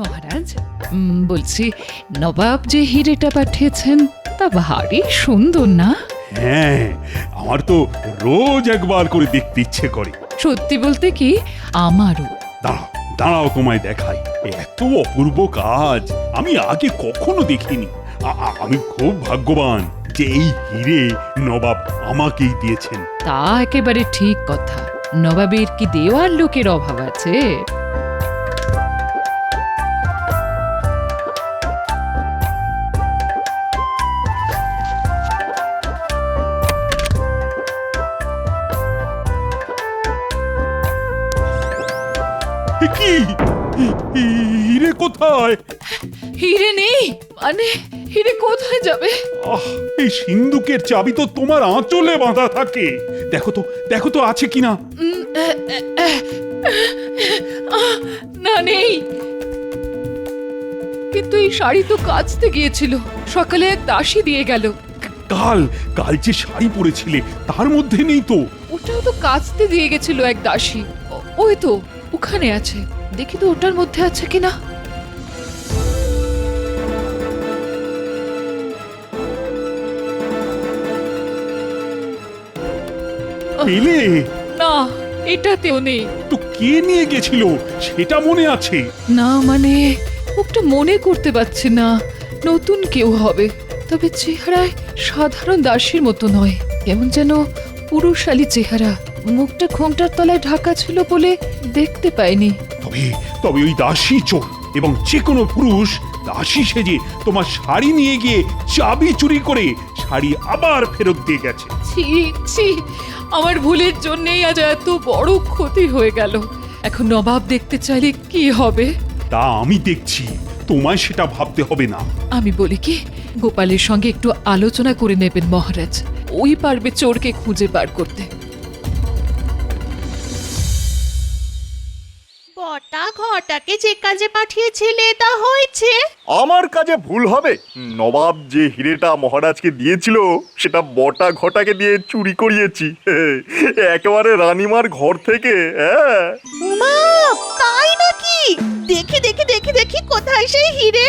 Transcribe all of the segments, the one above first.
মহারাজ, বলছি নবাব যে হিরেটা পাঠিয়েছেন তা ভারী সুন্দর না? হ্যাঁ, আমার তো রোজ একবার করে দেখতে ইচ্ছে করে। সত্যি বলতে কি, আমারও। দাঁড়াও দাঁড়াও, তোমায় দেখাই। এত অপূর্ব কাজ আমি আগে কখনো দেখিনি। আমি খুব ভাগ্যবান যে এই হিরে নবাব আমাকেই দিয়েছেন। তা একেবারে ঠিক কথা। নবাবের কি দেওয়ার লোকের অভাব আছে? এ কি, হিরে কোথায়? হিরে নেই মানে হিরে কোথায় যাবে? আহ, এই সিন্ধুকের চাবি তো তোমার আঁচলে বাঁধা থাকে। দেখো তো আছে কিনা। না, নেই। কিন্তু এই শাড়ি তো কাচতে গিয়েছিল, সকালে এক দাসী দিয়ে গেল। কাল যে শাড়ি পরেছিলে তার মধ্যে নেই তো। ওটাও তো কাচতে দিয়ে গেছিল এক দাসী। ওই তো ওখানে আছে, দেখি তো ওটার মধ্যে আছে কিনা। পেলে? না, এটাতেও নেই। তো কে নিয়ে গেছিল সেটা মনে আছে? না মানে ওটা মনে করতে পারছি না। নতুন কেউ হবে, তবে চেহারায় সাধারণ দাসীর মতো নয়, কেমন যেন পুরুষালী চেহারা। মুখটা ঘোমটার তলায় ঢাকা ছিল বলে দেখতে পাইনি। তবে ওই দাসী চোর, এবং যে কোনো পুরুষ দাসী সেজে তোমার শাড়ি নিয়ে গিয়ে চাবি চুরি করে শাড়ি আবার ফেরত দিয়ে গেছে। ছি ছি, আমার ভুলের জন্যই আজ এত বড় ক্ষতি হয়ে গেল। এখন নবাব দেখতে চাইলে কি হবে? তা আমি দেখছি, তোমায় সেটা ভাবতে হবে না। আমি বলি কি, গোপালের সঙ্গে একটু আলোচনা করে নেবেন মহারাজ। ওই পারবে চোরকে খুঁজে বার করতে। বটা ঘটাকে যে কাজে পাঠিয়েছিলে তা হয়েছে? আমার কাজে ভুল হবে? নবাব যে হিরেটা মহারাজকে দিয়েছিল সেটা বটা ঘটাকে দিয়ে চুরি করিয়েছি, একেবারে রানীমার ঘর থেকে। হ্যাঁ, মা, তাই নাকি? দেখি দেখি দেখি দেখি কোথায় সেই হিরে?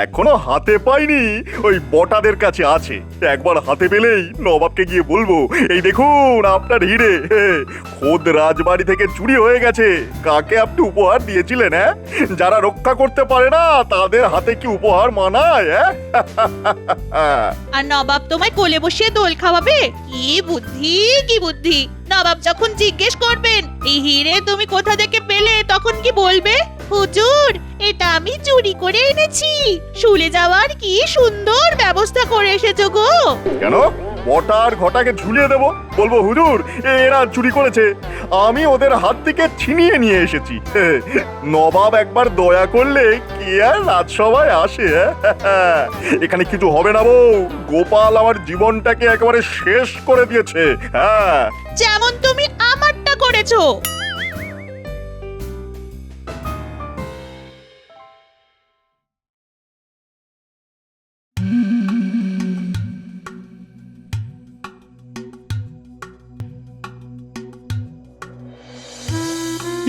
এখনো হাতে পাইনি, ওই বটাদের কাছে আছে। একবার হাতে পেলেই নবাবকে গিয়ে বলবো, এই দেখুন আপনার হিরে, খোদ রাজবাড়ি থেকে চুরি হয়ে গেছে। কাকে আপনি উপহার দিয়েছিলেন? হ্যাঁ, যারা রক্ষা করতে পারে না তাদের হাতে কি উপহার মানায়? আর নবাব তোমায় কোলে বসিয়ে দোল খাওয়াবে? কি বুদ্ধি, কি বুদ্ধি! নবাব যখন জিজ্ঞেস করবেন এই হিরে তুমি কোথা থেকে পেলে, তখন কি বলবে? হুজুর, এটা আমি চুরি করে এনেছি। শুলে যাওয়ার কি সুন্দর ব্যবস্থা করে এসেছো গো। কেন বটার ঘটাকে ঝুলিয়ে দেবো? বলবো হুজুর এরা চুরি করেছে, আমি ওদের হাত থেকে ছিনিয়ে নিয়ে এসেছি। নবাব একবার দয়া করলে কি আর রাজসভায় আসে? এখানে কিছু হবে না বউ, গোপাল আমার জীবনটাকে একেবারে শেষ করে দিয়েছে। হ্যাঁ, যেমন তুমি আমারটা করেছো।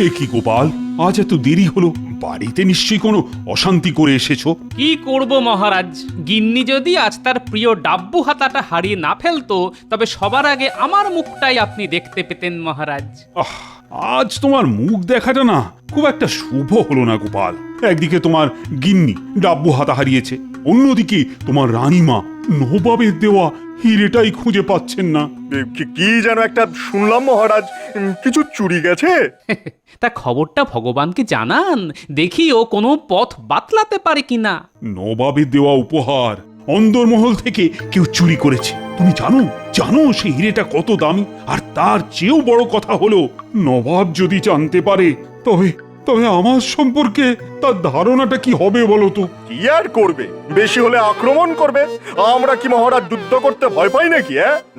এ কি গোপাল, আজ এত দেরি হলো? বাড়িতে নিশ্চয়ই কোনো অশান্তি করে এসেছো। কি করব মহারাজ, গিন্নি যদি আজ তার প্রিয় ডাব্বু হাতাটা হারিয়ে না ফেলতো তবে সবার আগে আমার মুখটাই আপনি দেখতে পেতেন মহারাজ। আহ, আজ তোমার মুখ দেখাটা না খুব একটা শুভ হলো না গোপাল। একদিকে তোমার গিন্নি ডাব্বু হাতা হারিয়েছে, অন্যদিকে তোমার রানীমা নবাবের দেওয়া হিরেটাই খুঁজে পাচ্ছেন না। কি যেন একটা শুনলাম মহারাজ, কিছু চুরি গেছে। তা খবরটা ভগবানকে জানান, দেখি ও কোনো পথ বাতলাতে পারে কিনা। নবাবের দেওয়া উপহার অন্দরমহল থেকে কেউ চুরি করেছে। তুমি জানো সেই হিরেটা কত দামি? আর তার চেয়েও বড় কথা হলো, নবাব যদি জানতে পারে তবে আমার সম্পর্কে তার ধারণাটা কি হবে বলো তো? কি আর করবে, বেশি হলে আক্রমণ করবে। আমরা কি মহারাজ যুদ্ধ করতে ভয় পাই নাকি?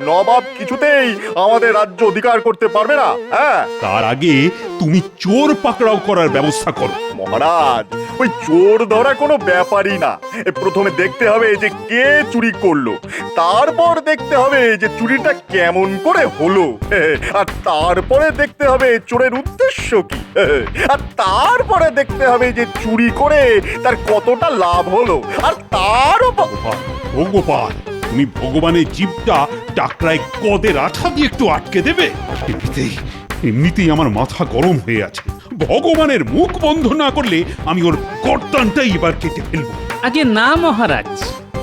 নবাব কিছুতেই আমাদের রাজ্য অধিকার করতে পারবে না। হ্যাঁ, তার আগে তুমি চোর পাকড়াও করার ব্যবস্থা করো। মহারাজ ওই চোর ধরা কোনো ব্যাপারই না। প্রথমে দেখতে হবে যে কে চুরি করলো, তারপর দেখতে হবে যে চুরিটা কেমন করে হলো, আর তারপরে দেখতে হবে চোরের উদ্দেশ্য কি, আর তারপরে দেখতে হবে যে চুরি করে তার কতটা লাভ হলো, আর তারও গোপাল, ও গোপাল, তুমি ভগবানের জীবটা টাকরায় কদের আঠা দিয়ে একটু আটকে দেবে? এমনিতেই আমার মাথা গরম হয়ে আছে। ভগবানের মুখ বন্ধ না করলে আমি ওর গর্দানটাই এবার কেটে ফেলবো। আগে না মহারাজ,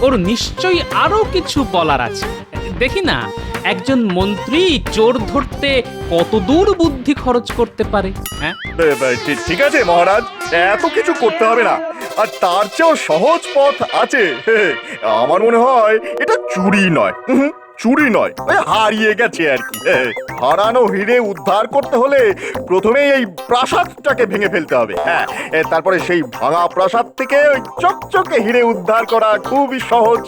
ওর নিশ্চয়ই আরো কিছু বলার আছে। দেখি না একজন মন্ত্রী চোর ধরতে কত দূর বুদ্ধি খরচ করতে পারে। হ্যাঁ, ঠিক আছে মহারাজ, এত কিছু করতে হবে না, আর তার চেয়েও সহজ পথ আছে। আমার মনে হয় এটা চুরি নয়, চুরি নয়, ওই হারিয়ে গেছে আর কি। হারানো হিরে উদ্ধার করতে হলে প্রথমেই এই প্রাসাদটাকে ভেঙে ফেলতে হবে। হ্যাঁ, তারপরে সেই ভাঙা প্রাসাদ থেকে ওই চকচকে হিরে উদ্ধার করা খুবই সহজ।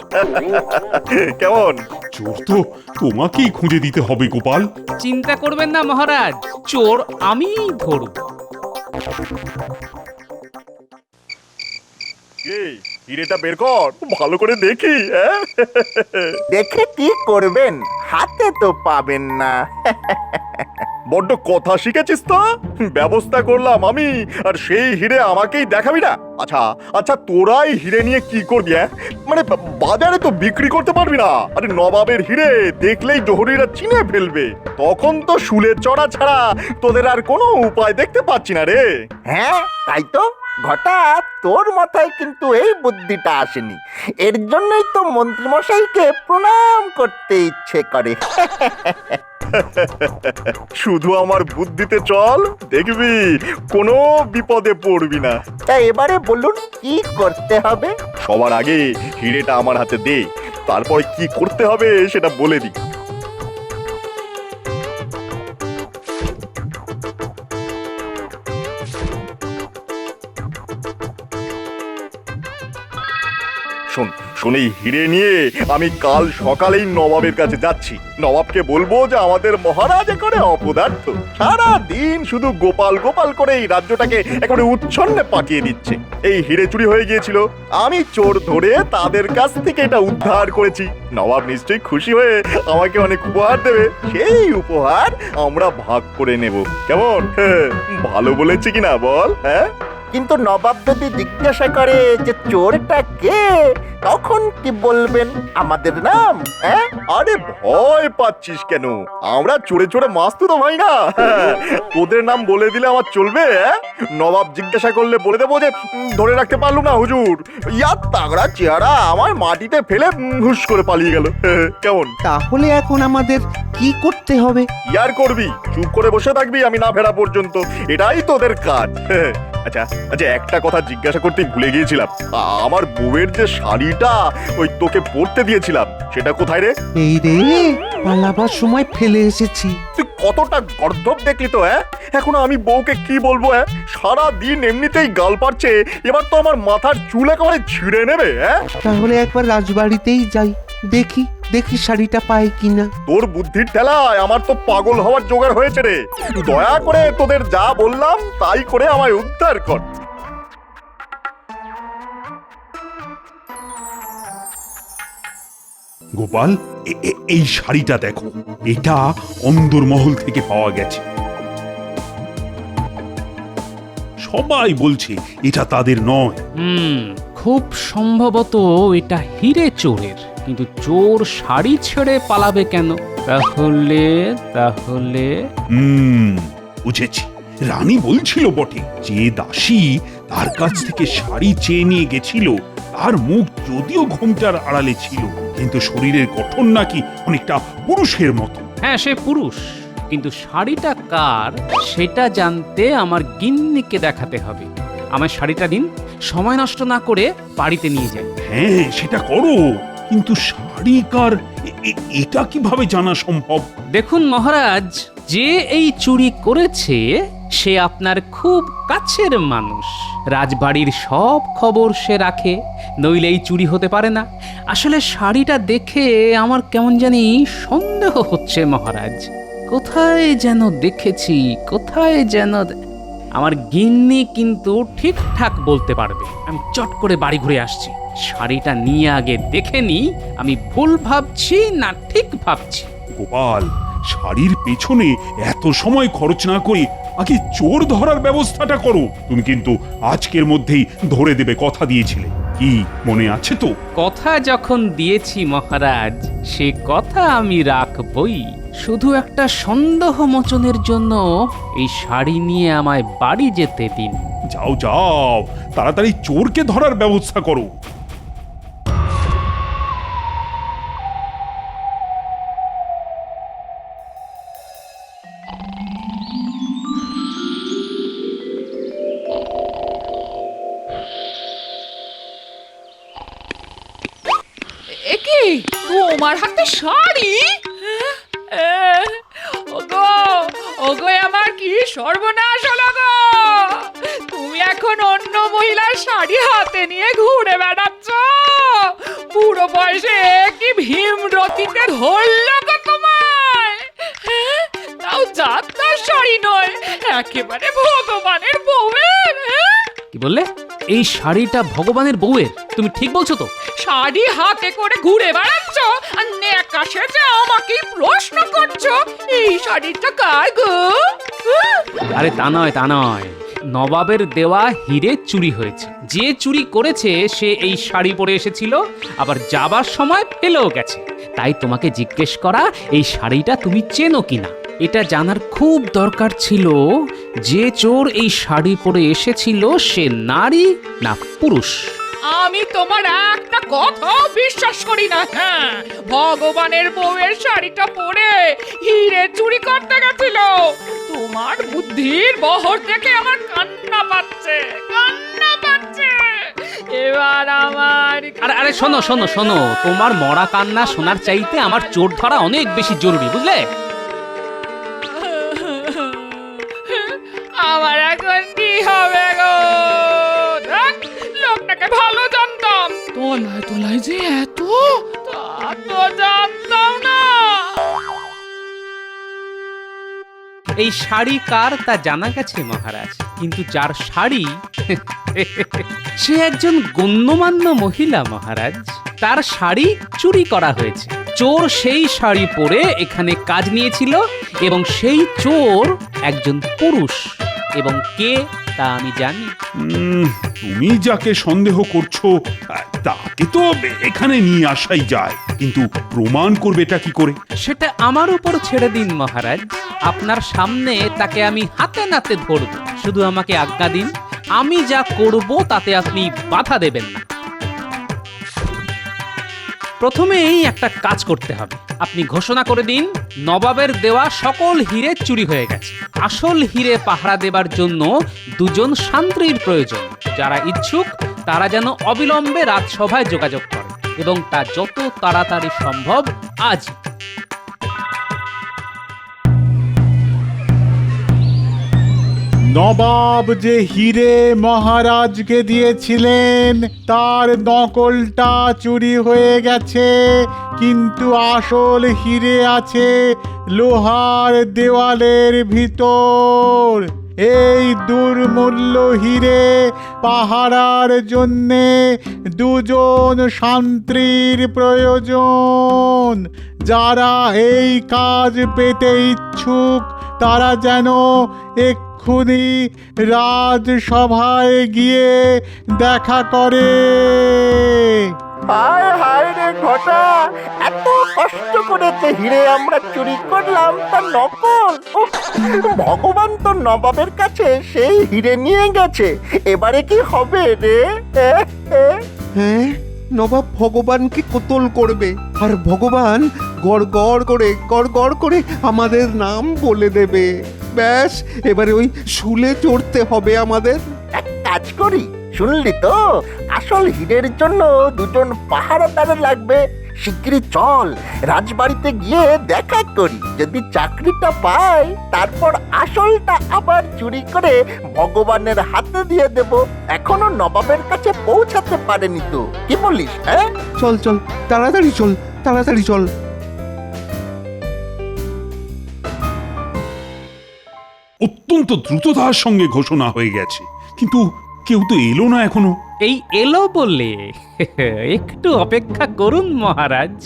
কেমন? চোর তো তোমাকেই খুঁজে দিতে হবে গোপাল। চিন্তা করবেন না মহারাজ, চোর আমিই ধরব। এই হিরেটা বের কর, ভালো করে দেখি। দেখে কি করবেন, হাতে তো পাবেন না। বড্ড কথা শিখেছিস তো। ব্যবস্থা করলাম আমি, আর সেই হিরে আমাকেই দেখাবি না? আচ্ছা আচ্ছা, তোরাই হিরে নিয়ে কি করবি? মানে বাজারে তো বিক্রি করতে পারবি না। আরে নবাবের হিরে দেখলেই জহরিরা চিনে ফেলবে, তখন তো শুলে চড়া ছাড়া তোদের আর কোনো উপায় দেখতে পাচ্ছি না রে। হ্যাঁ তাই তো, ঘটা তোর মাথায় কিন্তু এই বুদ্ধিটা আসেনি। এর জন্যই তো মন্ত্রীমশাইকে প্রণাম করতে ইচ্ছে করে। শুধু আমার বুদ্ধিতে চল, দেখবি কোনো বিপদে পড়বি না। তা এবারে বলুন কি করতে হবে? সবার আগে হিরেটা আমার হাতে দে, তারপরে কি করতে হবে সেটা বলে দিই। শোন শোন, এই হিরে নিয়ে আমি কাল সকালেই নবাবের কাছে যাচ্ছি। নবাবকে বলবো যে আমাদের মহারাজ একেবারে অপদার্থ, সারা দিন শুধু গোপাল গোপাল করে এই রাজ্যটাকে একেবারে উচ্ছন্নে পাঠিয়ে দিচ্ছে। এই হিরে চুরি হয়ে গিয়েছিল, আমি চোর ধরে তাদের কাছ থেকে এটা উদ্ধার করেছি। নবাব নিশ্চয়ই খুশি হয়ে আমাকে অনেক উপহার দেবে, সেই উপহার আমরা ভাগ করে নেব। কেমন? ভালো বলেছি কিনা বল? হ্যাঁ, কিন্তু নবাব যদি জিজ্ঞাসা করে যে চোরটা কে, তখন কি বলবেন? আমাদের নাম? হ্যাঁ, আরে ভয় পাচ্ছিস কেন? আমরা চোরে চোরে মাস্তুত তো ভাই না। তোদের নাম বলে দিলে আমার চলবে? নবাব জিজ্ঞাসা করলে বলে দেবো যে ধরে রাখতে পারলুম না হুজুর, ইয়ার তাগড়া চেহারা আমার মাটিতে ফেলে হুশ করে পালিয়ে গেল। কেমন? তাহলে এখন আমাদের কি করতে হবে? ইয়ার করবি, চুপ করে বসে থাকবি আমি না ফেরা পর্যন্ত, এটাই তোদের কাজ। আচ্ছা আচ্ছা, একটা কথা জিজ্ঞাসা করতে ভুলে গিয়েছিলাম, আমার বউয়ের যে শাড়িটা ওই তোকে পরতে দিয়েছিলাম, সেটা কোথায় রে? এই রে, পালাবার সময় ফেলে এসেছি। তুই কতটা গর্ধব দেখলি তো। এখন আমি বউকে কি বলবো? সারা দিন এমনিতেই গাল পারছে, এবার তো আমার মাথার চুল একেবারে ছিঁড়ে নেবে। তাহলে একবার রাজবাড়িতেই যাই, দেখি দেখি শাড়িটা পাই কিনা। তোর বুদ্ধির ঠেলায় আমার তো পাগল হওয়ার জোগাড় হয়েছে রে। দয়া করে তোদের যা বললাম তাই করে আমায় উদ্ধার কর। গোপাল, এই শাড়িটা দেখো, এটা অন্দরমহল থেকে পাওয়া গেছে। সবাই বলছে এটা তাদের নয়। খুব সম্ভবত এটা হিরে চোরের, কিন্তু চোর শাড়ি ছেড়ে পালাবে কেন? তাহলে তাহলে বুঝেছি। রানী বলছিল বটে যে দাসী তার কাছ থেকে শাড়ি চেয়ে নিয়ে গেছিল, তার মুখ যদিও ঘোমটার আড়ালে ছিল, কিন্তু শরীরের গঠন নাকি অনেকটা পুরুষের মতো। হ্যাঁ, সে পুরুষ, কিন্তু শাড়িটা কার সেটা জানতে আমার গিন্নিকে দেখাতে হবে। আমার শাড়িটা দিন, সময় নষ্ট না করে বাড়িতে নিয়ে যাই। হ্যাঁ, সেটা করো, কিন্তু শাড়ি কার এটা কিভাবে জানা সম্ভব? দেখুন মহারাজ, যে এই চুরি করেছে সে আপনার খুব কাছের মানুষ। রাজবাড়ির সব খবর সে রাখে, নইলে এই চুরি হতে পারে না। আসলে শাড়িটা দেখে আমার কেমন জানি সন্দেহ হচ্ছে মহারাজ। কোথায় যেন দেখেছি, কোথায় যেন। আমার গিন্নি কিন্তু ঠিকঠাক বলতে পারবে। আমি চট করে বাড়ি ঘুরে আসছি। শাড়িটা নিয়ে আগে দেখে নি আমি ভুল ভাবছি না ঠিক ভাবছি। গোপাল, শাড়ির পেছনে এত সময় খরচ না করে আগে চোর ধরার ব্যবস্থাটা করো। তুমি কিন্তু আজকের মধ্যেই ধরে দেবে কথা দিয়েছিলে, কি মনে আছে তো? কথা যখন দিয়েছি মহারাজ, সে কথা আমি রাখবই। শুধু একটা সন্দেহ মোচনের জন্য এই শাড়ি নিয়ে আমায় বাড়ি যেতে দিন। যাও যাও, তাড়াতাড়ি চোরকে ধরার ব্যবস্থা করো। একি তোমার হাতে শাড়ি? ওগো ওগো, আমার কি সর্বনাশ হলো গো! তুমি এখন অন্য মহিলার শাড়ি হাতে নিয়ে ঘুরে বেড়াচ্ছ? পুরো বয়সে কি ভীমরতিতে ধরলো গো তোমায়? তাও যাত্রার শাড়ি নয়, একেবারে ভগবানের বউয়ের। কি বললে? এই শাড়িটা ভগবানের বউয়ের? তুমি ঠিক বলছো তো? শাড়ি হাতে করে ঘুরে বেড়াচ্ছ আর নেকা সেজে আমাকে প্রশ্ন করছো এই শাড়িটা কার গো? আরে তা নয়, তা নয়। নবাবের দেওয়া হিরে চুরি হয়েছে। যে চুরি করেছে সে এই শাড়ি পরে এসেছিল, আবার যাবার সময় ফেলেও গেছে। তাই তোমাকে জিজ্ঞেস করা এই শাড়িটা তুমি চেনো কিনা। এটা জানার খুব দরকার ছিল যে চোর এই শাড়ি পরে এসেছিল সে নারী না পুরুষ। আমি তোমার একটা কথাও বিশ্বাস করি না। হ্যাঁ, ভগবানের বউয়ের শাড়িটা পরে হিরে চুরি করতে গেছিল। তোমার বুদ্ধির বহর দেখে আমার কান্না পাচ্ছে, কান্না পাচ্ছে। এবার আমার আরে আরে শোনো শোনো শোনো, তোমার মরা কান্না শোনার চাইতে আমার চোর ধরা অনেক বেশি জরুরি, বুঝলে? আমার এখন কি হবে গো? দেখ, লোকটাকে ভালো জানতাম, তোলায় তোলায় যে এত, তা তো জানতাম না। এই শাড়ি কার তা জানা গেছে মহারাজ, কিন্তু যার শাড়ি সে একজন গণ্যমান্য মহিলা মহারাজ। তার শাড়ি চুরি করা হয়েছে। চোর সেই শাড়ি পরে এখানে কাজ নিয়েছিল এবং সেই চোর একজন পুরুষ। এবং কে তা আমি জানি। তুমি যাকে সন্দেহ করছো তাকে তো এখানে নিয়ে আসাই যায়, কিন্তু প্রমাণ করবেটা কি করে? সেটা আমার উপর ছেড়ে দিন মহারাজ। আপনার সামনে তাকে আমি হাতে নাতে ধরব। শুধু আমাকে আজ্ঞা দিন, আমি যা করব তাতে আপনি বাধা দেবেন না। প্রথমেই একটা কাজ করতে হবে। আপনি ঘোষণা করে দিন নবাবের দেওয়া সকল হিরে চুরি হয়ে গেছে। আসল হিরে পাহারা দেবার জন্য দুজন শান্ত্রীর প্রয়োজন। যারা ইচ্ছুক তারা যেন অবিলম্বে রাজসভায় যোগাযোগ করে এবং তা যত তাড়াতাড়ি সম্ভব আজ। নবাব যে হিরে মহারাজকে দিয়েছিলেন তার নকলটা চুরি হয়ে গেছে, কিন্তু আসল হিরে আছে লোহার দেওয়ালের ভিতর। এই দুর্মূল্য হিরে পাহারার জন্যে দুজন শান্ত্রীর প্রয়োজন। যারা এই কাজ পেতে ইচ্ছুক তারা যেন এক্ষুনি রাজসভায় গিয়ে দেখা করে। হায় হায় রে ঘটা, এত কষ্ট করে যে হিরে আমরা চুরি করলাম তার নকল। উফ, ভগবান তো নবাবের কাছে সেই হিরে নিয়ে গেছে। এবারে কি হবে রে? হ্যাঁ, নবাব ভগবানকে কোতল করবে, আর ভগবান গড় গড় করে আমাদের নাম বলে দেবে। ব্যাস, এবারে ওই শুলে চড়তে হবে আমাদের। এক কাজ করি, শুনলি তো, আসল হীরের জন্য দুজন পাহারাদার লাগবে। শিগগিরই চল, রাজবাড়িতে গিয়ে দেখা করি। যদি চাকরিটা পাই তারপর আসলটা আবার চুরি করে ভগবানের হাতে দিয়ে দেব। এখনো নবাবের কাছে পৌঁছাতে পারেনি তো, কি বলিস? হ্যাঁ, চল চল, তাড়াতাড়ি চল, তাড়াতাড়ি চল। অত্যন্ত দ্রুততার সঙ্গে ঘোষণা হয়ে গেছে, কিন্তু কেউ তো এলো না এখনো। এই এলো বলে একটু অপেক্ষা করুন মহারাজ।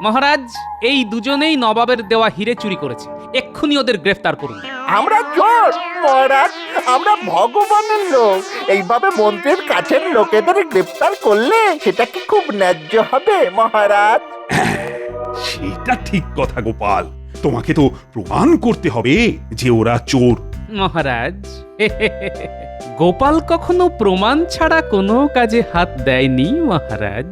মহারাজ, এই দুজনেই নবাবের দেওয়া হিরে চুরি করেছে, এক্ষুনি ওদের গ্রেফতার করুন। আমরা চোর মহারাজ, আমরা ভগবানের লোক। এইভাবে মন্ত্রীর কাছের লোকেদের গ্রেপ্তার করলে সেটা কি খুব ন্যায্য হবে মহারাজ? সেটা ঠিক কথা গোপাল, তোমাকে তো প্রমাণ করতে হবে যে ওরা চোর। মহারাজ, গোপাল কখনো প্রমাণ ছাড়া কোনো কাজে হাত দেয়নি মহারাজ।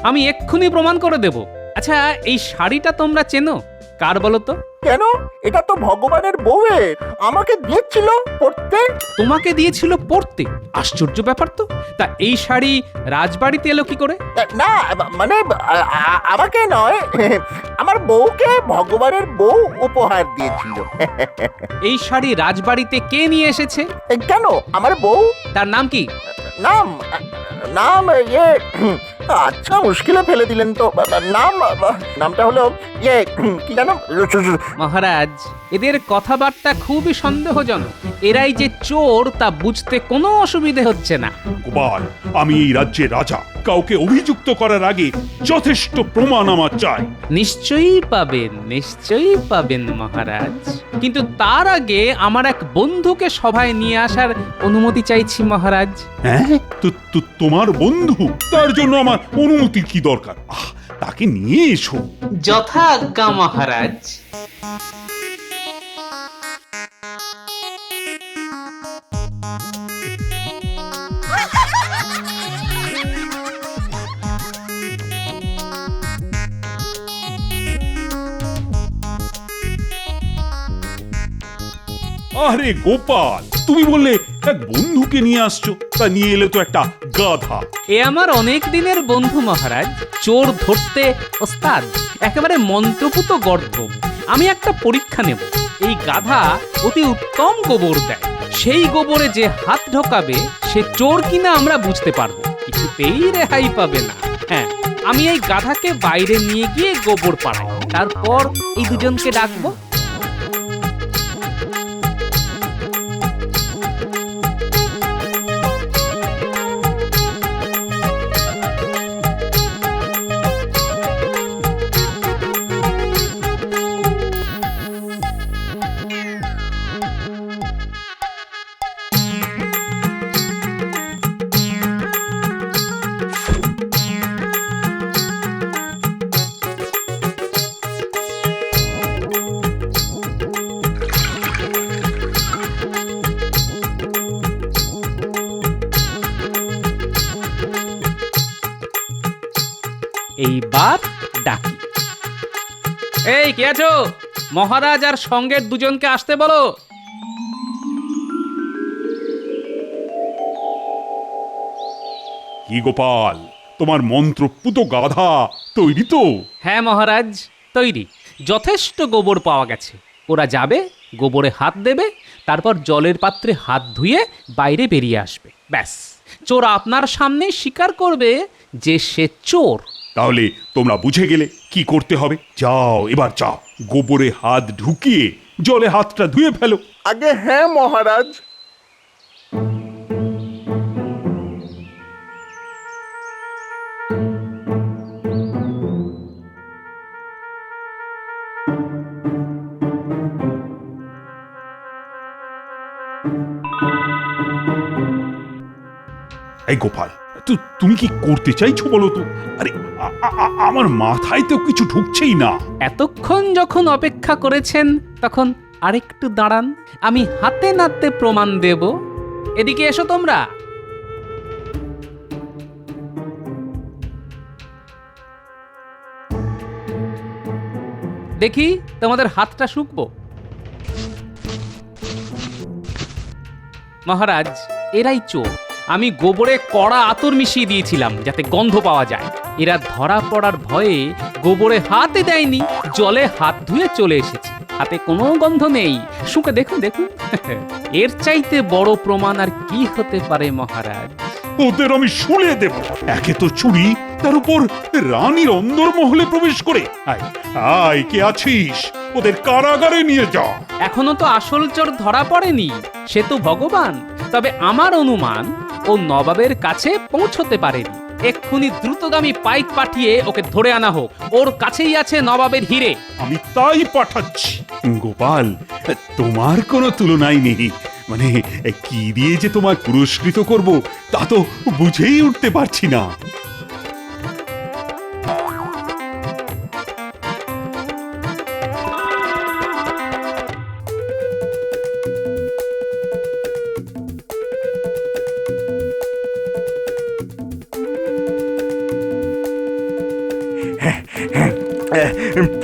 আমি এক্ষুনি প্রমাণ করে দেব। আচ্ছা, এই শাড়িটা তোমরা চেনো? কার বলো তো? কেন? এটা তো ভগবানের বউয়ের, আমাকে দিয়েছিল পড়তে। তোমাকে দিয়েছিল পড়তে? আশ্চর্য ব্যাপার তো। তা এই শাড়ি রাজবাড়িতে এলো কি করে? না মানে আমাকে নয়, আমার বউকে ভগবানের বউ উপহার দিয়েছিল। এই শাড়ি রাজবাড়িতে কে নিয়ে এসেছে? কেন? আমার বউ। তার নাম কি? নাম নাম আচ্ছা, মুশকিলে ফেলে দিলেন তো। নামটা হলো কি জানো? মহারাজ, এদের কথাবার্তা খুবই সন্দেহজনক। এরাই যে চোর তা বুঝতে কোনো অসুবিধে হচ্ছে না। গোপাল, আমি এই রাজ্যের রাজা, কাউকে অভিযুক্ত করার আগে যথেষ্ট প্রমাণ আমার চাই। নিশ্চয়ই পাবেন, নিশ্চয়ই পাবেন মহারাজ, কিন্তু তার আগে আমার এক বন্ধুকে সভায় নিয়ে আসার অনুমতি চাইছি মহারাজ। হ্যাঁ, তোমার বন্ধু? তার জন্য আমার অনুমতির কি দরকার? তাকে নিয়ে এসো। যথা আজ্ঞা মহারাজ। আরে গোপাল, তুমি বললে এক বন্ধুকে নিয়ে আসছো, তা নিয়ে এলে তো একটা গাধা। এ আমার অনেক দিনের বন্ধু মহারাজ, চোর ধরতে ওস্তাদ, একেবারে মন্ত্রপুত গর্ধ। আমি একটা পরীক্ষা নেব। এই গাধা অতি উত্তম গোবর দেয়, সেই গোবরে যে হাত ঢোকাবে সে চোর কিনা আমরা বুঝতে পারবো, কিছুতেই রেহাই পাবে না। হ্যাঁ, আমি এই গাধাকে বাইরে নিয়ে গিয়ে গোবর পাড়াই, তারপর এই দুজনকে ডাকবো। এইবার ডাকি। এই কে আছো? মহারাজ আর সঙ্গের দুজনকে আসতে বলো। কি গোপাল, তোমার মন্ত্রপুত গাধা তৈরি তো? হ্যাঁ মহারাজ, তৈরি। যথেষ্ট গোবর পাওয়া গেছে। ওরা যাবে, গোবরে হাত দেবে, তারপর জলের পাত্রে হাত ধুয়ে বাইরে বেরিয়ে আসবে। ব্যাস, চোর আপনার সামনে স্বীকার করবে যে সে চোর। তাহলে তোমরা বুঝে গেলে কি করতে হবে। যাও, এবার যাও, গোবরে হাত ঢুকিয়ে জলে হাতটা ধুয়ে ফেলো। আগে হ্যাঁ মহারাজ। এই গোপাল, তুমি কি করতে চাইছো বলো তো? আরে আমার মাথায় তো কিছু ঢুকছেই না। এতক্ষণ যখন অপেক্ষা করেছেন তখন আরেকটু দাঁড়ান, আমি হাতে নাতে প্রমাণ দেব। এদিকে এসো তোমরা। দেখি তোমাদের হাতটা শুকবো। মহারাজ, এরাই চোর। আমি গোবরে কড়া আতর মিশিয়ে দিয়েছিলাম যাতে গন্ধ পাওয়া যায়। এরা ধরা পড়ার ভয়ে গোবরে হাতে দেয়নি, জলে হাত ধুয়ে চলে এসেছে। হাতে কোনো গন্ধ নেই। শুকে দেখুন, দেখুন। এর চাইতে বড় প্রমাণ আর কি হতে পারে মহারাজ? ওদের আমি শুলে দেব। একে তো চুরি, তার উপর রানীর অন্দরমহলে প্রবেশ করে। আয় আয়, কে আছিস? ওদের কারাগারে নিয়ে যা। এখনো তো আসল চোর ধরা পড়েনি, সে তো ভগবান। তবে আমার অনুমান ও নবাবের কাছে পৌঁছতে পারেনি। এক্ষুনি দ্রুতগামী পাইক পাঠিয়ে ওকে ধরে আনা হোক। ওর কাছেই আছে নবাবের হিরে। আমি তাই পাঠাচ্ছি। গোপাল, তোমার কোনো তুলনাই নেই। মানে কি দিয়ে যে তোমায় পুরস্কৃত করব তা তো বুঝেই উঠতে পারছি না।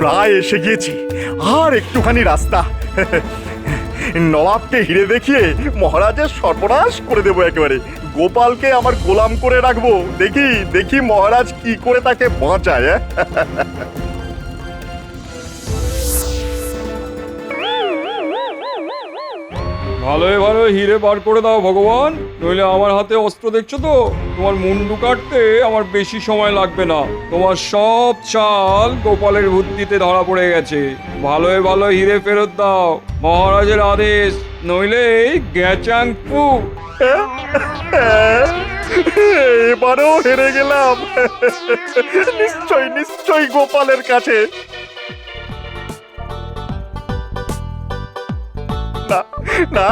প্রায় এসে গিয়েছি, আর একটুখানি রাস্তা। নবাবকে হিরে দেখিয়ে মহারাজের সর্বনাশ করে দেবো একেবারে। গোপালকে আমার গোলাম করে রাখবো। দেখি দেখি মহারাজ কি করে তাকে বাঁচায়। ভালোই ভালো হিরে বার করে দাও ভগবান, নইলে আমার হাতে অস্ত্র দেখছো তো, তোমার মুন্ডু কাটতে আমার বেশি সময় লাগবে না। তোমার সব চাল গোপালের বুদ্ধিতে ধরা পড়ে গেছে। ভালোই ভালো হিরে ফেরত দাও, মহারাজের আদেশ, নইলে গ্যাচাং পু। এবারেও হেরে গেলাম। নিশ্চয় নিশ্চয় গোপালের কাছে। না না,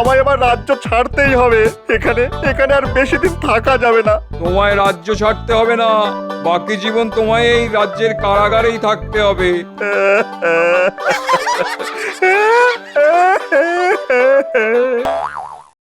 আমায় এবার রাজ্য ছাড়তেই হবে। এখানে এখানে আর বেশি দিন থাকা যাবে না। তোমায় রাজ্য ছাড়তে হবে না, বাকি জীবন তোমায় এই রাজ্যের কারাগারেই থাকতে হবে।